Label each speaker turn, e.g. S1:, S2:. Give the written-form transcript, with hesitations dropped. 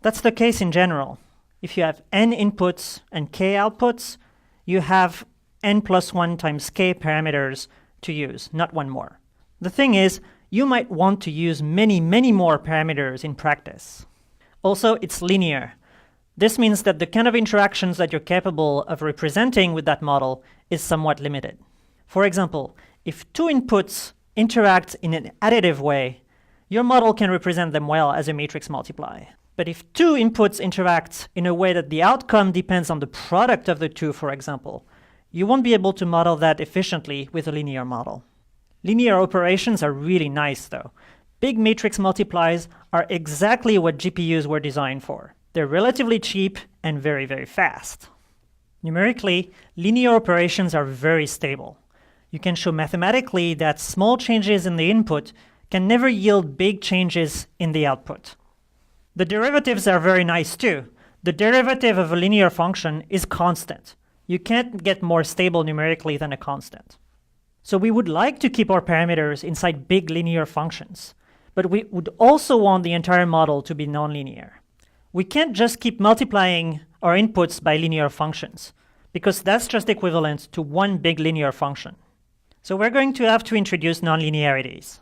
S1: That's the case in general. If you have n inputs and k outputs, you have n plus 1 times k parameters to use, not one more. The thing is, you might want to use many, many more parameters in practice. Also, it's linear. This means that the kind of interactions that you're capable of representing with that model is somewhat limited. For example, if two inputs interact in an additive way, your model can represent them well as a matrix multiply. But if two inputs interact in a way that the outcome depends on the product of the two, for example, you won't be able to model that efficiently with a linear model. Linear operations are really nice, though. Big matrix multiplies are exactly what GPUs were designed for. They're relatively cheap and very, very fast. Numerically, linear operations are very stable. You can show mathematically that small changes in the input can never yield big changes in the output. The derivatives are very nice too. The derivative of a linear function is constant. You can't get more stable numerically than a constant. So we would like to keep our parameters inside big linear functions, but we would also want the entire model to be nonlinear. We can't just keep multiplying our inputs by linear functions, because that's just equivalent to one big linear function. So we're going to have to introduce nonlinearities.